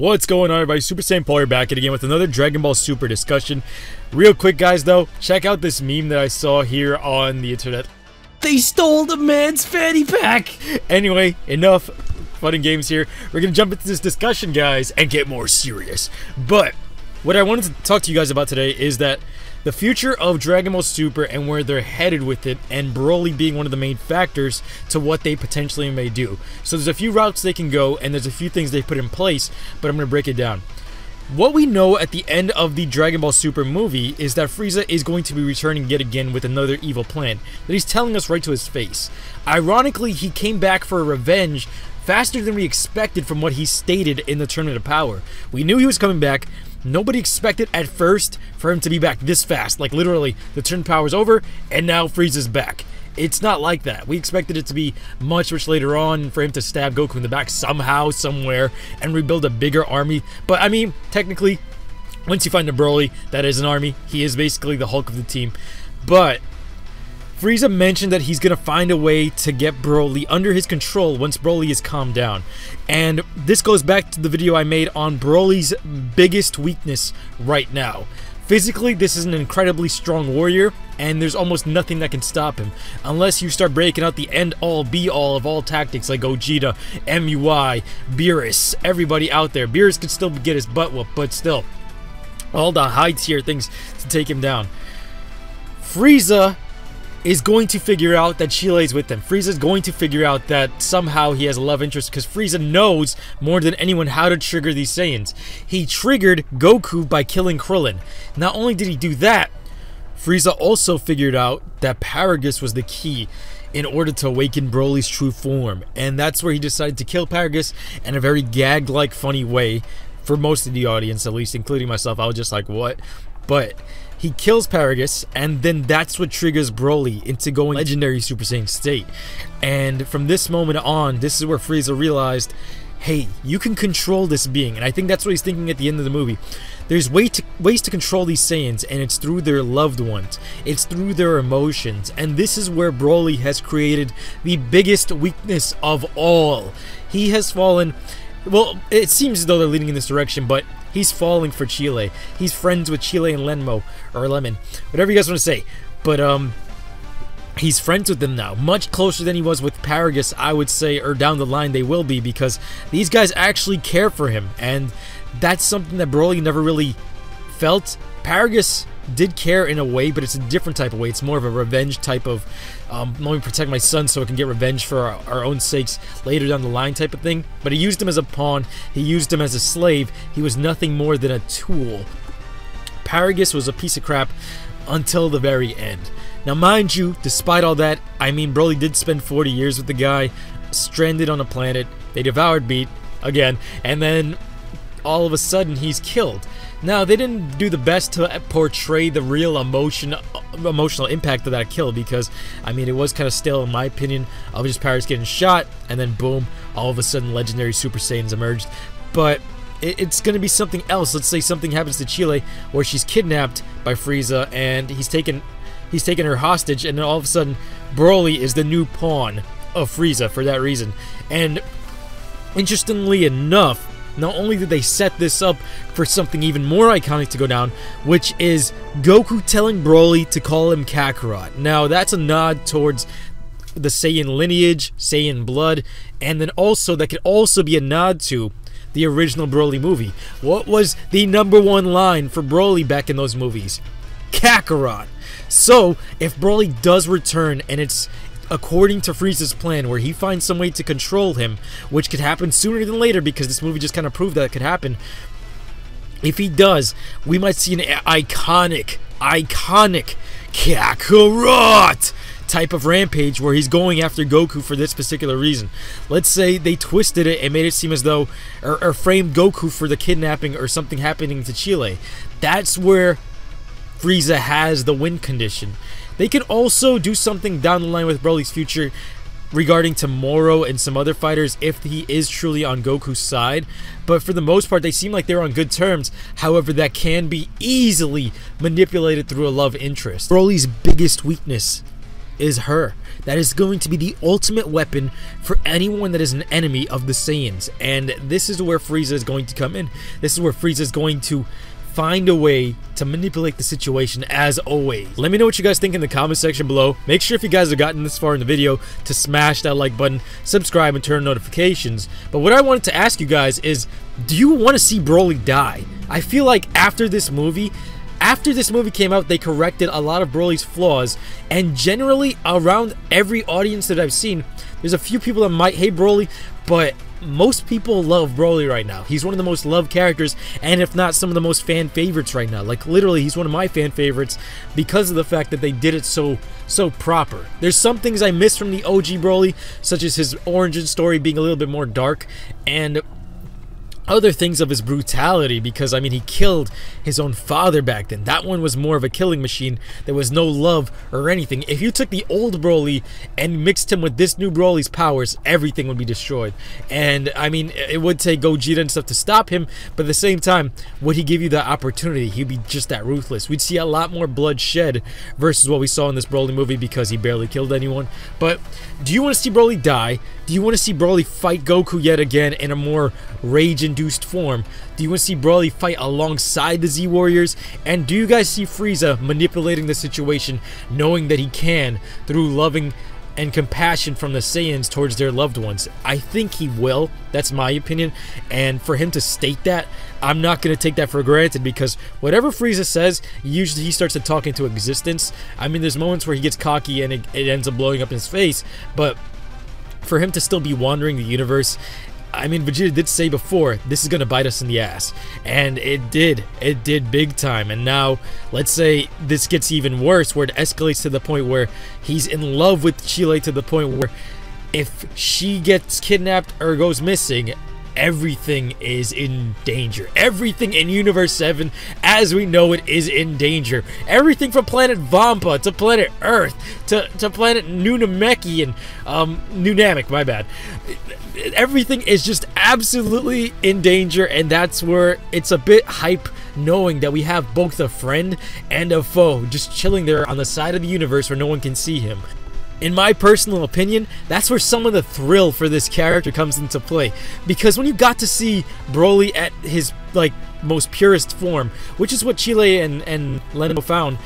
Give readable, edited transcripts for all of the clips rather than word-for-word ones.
What's going on, everybody? Super Saiyan Paul here, back again with another Dragon Ball Super discussion. Real quick, guys, though, check out this meme that I saw here on the internet. They stole the man's fanny pack! Anyway, enough fun and games here. We're gonna jump into this discussion, guys, and get more serious. But what I wanted to talk to you guys about today is that the future of Dragon Ball Super and where they're headed with it, and Broly being one of the main factors to what they potentially may do. So there's a few routes they can go, and there's a few things they put in place, but I'm going to break it down. What we know at the end of the Dragon Ball Super movie is that Frieza is going to be returning yet again with another evil plan that he's telling us right to his face. Ironically, he came back for revenge faster than we expected from what he stated in the Tournament of Power. We knew he was coming back. Nobody expected at first for him to be back this fast. Like, literally, the turn power's over, and now Frieza's back. It's not like that. We expected it to be much later on, for him to stab Goku in the back somehow, somewhere, and rebuild a bigger army. But, I mean, technically, once you find a Broly, that is an army. He is basically the Hulk of the team. But Frieza mentioned that he's going to find a way to get Broly under his control once Broly is calmed down. And this goes back to the video I made on Broly's biggest weakness right now. Physically, this is an incredibly strong warrior, and there's almost nothing that can stop him. Unless you start breaking out the end-all, be-all of all tactics like Gogeta, MUI, Beerus, everybody out there. Beerus could still get his butt whooped, but still, all the high-tier things to take him down. Frieza is going to figure out that Chile's with him. Frieza's going to figure out that somehow he has a love interest, because Frieza knows more than anyone how to trigger these Saiyans. He triggered Goku by killing Krillin. Not only did he do that, Frieza also figured out that Paragus was the key in order to awaken Broly's true form. And that's where he decided to kill Paragus in a very gag-like funny way. For most of the audience, at least, including myself, I was just like, what? But he kills Paragus, and then that's what triggers Broly into going legendary Super Saiyan state. And from this moment on, this is where Frieza realized, hey, you can control this being. And I think that's what he's thinking at the end of the movie. There's ways to control these Saiyans, and it's through their loved ones. It's through their emotions. And this is where Broly has created the biggest weakness of all. He has fallen. Well, it seems as though they're leading in this direction, but he's falling for Chile. He's friends with Chile and Lenmo, or Lemon, whatever you guys want to say. But he's friends with them now, much closer than he was with Paragus, I would say, or down the line they will be, because these guys actually care for him, and that's something that Broly never really felt. Paragus did care in a way, but it's a different type of way. It's more of a revenge type of, let me protect my son so I can get revenge for our own sakes later down the line type of thing. But he used him as a pawn. He used him as a slave. He was nothing more than a tool. Paragus was a piece of crap until the very end. Now, mind you, despite all that, I mean, Broly did spend 40 years with the guy, stranded on a planet. They devoured Beat again, and then all of a sudden he's killed. Now, they didn't do the best to portray the real emotional impact of that kill, because, I mean, it was kind of stale in my opinion, of just Paragus getting shot, and then boom, all of a sudden legendary Super Saiyans emerged. But it's going to be something else. Let's say something happens to Chile, where she's kidnapped by Frieza, and he's taken her hostage, and then all of a sudden, Broly is the new pawn of Frieza for that reason. And interestingly enough, not only did they set this up for something even more iconic to go down, which is Goku telling Broly to call him Kakarot. Now, that's a nod towards the Saiyan lineage, Saiyan blood, and then also, that could also be a nod to the original Broly movie. What was the #1 line for Broly back in those movies? Kakarot. So, if Broly does return, and it's according to Frieza's plan, where he finds some way to control him, which could happen sooner than later, because this movie just kind of proved that it could happen. If he does, we might see an iconic Kakarot type of rampage, where he's going after Goku for this particular reason. Let's say they twisted it and made it seem as though, or framed Goku for the kidnapping or something happening to Chile. That's where Frieza has the win condition. They can also do something down the line with Broly's future regarding to Moro and some other fighters if he is truly on Goku's side. But for the most part, they seem like they're on good terms. However, that can be easily manipulated through a love interest. Broly's biggest weakness is her. That is going to be the ultimate weapon for anyone that is an enemy of the Saiyans. And this is where Frieza is going to come in. This is where Frieza is going to find a way to manipulate the situation, as always. Let me know what you guys think in the comment section below. Make sure if you guys have gotten this far in the video to smash that like button, subscribe, and turn on notifications. But what I wanted to ask you guys is, do you want to see Broly die? I feel like after this movie came out, they corrected a lot of Broly's flaws, and generally around every audience that I've seen, there's a few people that might hate Broly, but most people love Broly right now. He's one of the most loved characters, and if not some of the most fan favorites right now. Like literally, he's one of my fan favorites because of the fact that they did it so proper. There's some things I miss from the OG Broly, such as his origin story being a little bit more dark, and other things of his brutality, because I mean, he killed his own father back then. That one was more of a killing machine. There was no love or anything. If you took the old Broly and mixed him with this new Broly's powers, everything would be destroyed. And I mean, it would take Gogeta and stuff to stop him, but at the same time, would he give you that opportunity? He'd be just that ruthless. We'd see a lot more blood shed versus what we saw in this Broly movie, because he barely killed anyone. But do you want to see Broly die? Do you want to see Broly fight Goku yet again in a more rage-induced form? Do you want to see Broly fight alongside the Z Warriors? And do you guys see Frieza manipulating the situation, knowing that he can, through loving and compassion from the Saiyans towards their loved ones? I think he will. That's my opinion. And for him to state that, I'm not going to take that for granted, because whatever Frieza says, usually he starts to talk into existence. I mean, there's moments where he gets cocky and it ends up blowing up in his face, but for him to still be wandering the universe, I mean, Vegeta did say before, this is going to bite us in the ass. And it did big time. And now, let's say this gets even worse, where it escalates to the point where he's in love with Chile, to the point where if she gets kidnapped or goes missing, everything is in danger. Everything in Universe 7, as we know it, is in danger. Everything from planet Vampa to planet Earth to planet Nunameki and Nunamek, my bad. Everything is just absolutely in danger, and that's where it's a bit hype knowing that we have both a friend and a foe just chilling there on the side of the universe where no one can see him. In my personal opinion, that's where some of the thrill for this character comes into play. Because when you got to see Broly at his most purest form, which is what Chile and Leno found,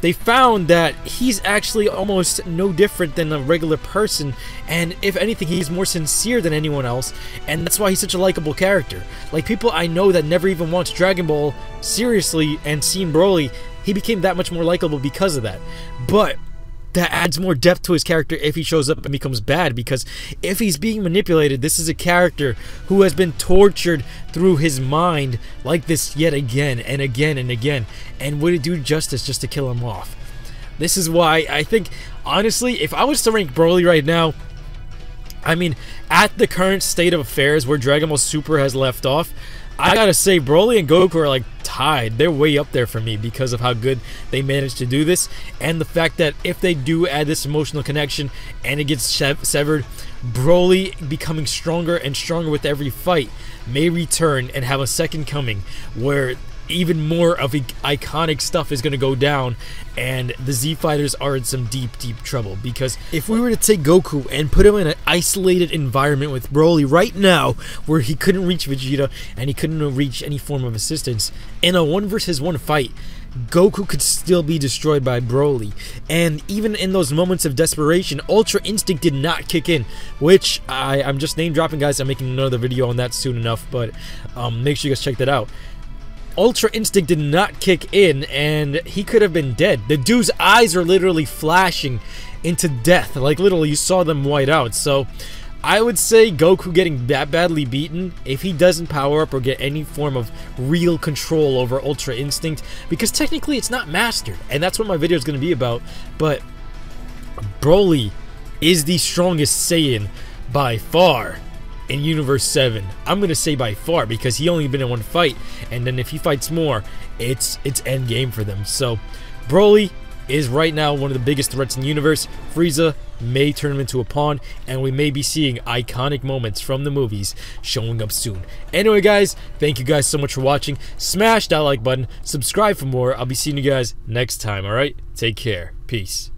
they found that he's actually almost no different than a regular person, and if anything, he's more sincere than anyone else, and that's why he's such a likable character. Like, people I know that never even watched Dragon Ball seriously and seen Broly, he became that much more likable because of that. But that adds more depth to his character if he shows up and becomes bad, because if he's being manipulated, this is a character who has been tortured through his mind like this yet again and again and again, and would it do justice just to kill him off? This is why I think, honestly, if I was to rank Broly right now, I mean, at the current state of affairs where Dragon Ball Super has left off, I gotta say, Broly and Goku are like tied. They're way up there for me because of how good they managed to do this, and the fact that if they do add this emotional connection and it gets severed, Broly becoming stronger and stronger with every fight may return and have a second coming where even more of iconic stuff is going to go down, and the Z Fighters are in some deep trouble. Because if we were to take Goku and put him in an isolated environment with Broly right now, where he couldn't reach Vegeta and he couldn't reach any form of assistance, in a 1 versus 1 fight, Goku could still be destroyed by Broly. And even in those moments of desperation, Ultra Instinct did not kick in, which I'm just name dropping, guys. I'm making another video on that soon enough, but make sure you guys check that out. Ultra Instinct did not kick in, and he could have been dead. The dude's eyes are literally flashing into death. Like, literally, you saw them white out. So, I would say Goku getting that badly beaten, if he doesn't power up or get any form of real control over Ultra Instinct, because technically it's not mastered, and that's what my video is going to be about. But Broly is the strongest Saiyan by far in Universe 7. I'm gonna say by far, because he only been in 1 fight, and then if he fights more, it's end game for them. So Broly is right now one of the biggest threats in the universe. Frieza may turn him into a pawn, and we may be seeing iconic moments from the movies showing up soon. Anyway, guys, thank you guys so much for watching. Smash that like button, subscribe for more. I'll be seeing you guys next time. Alright, take care, peace.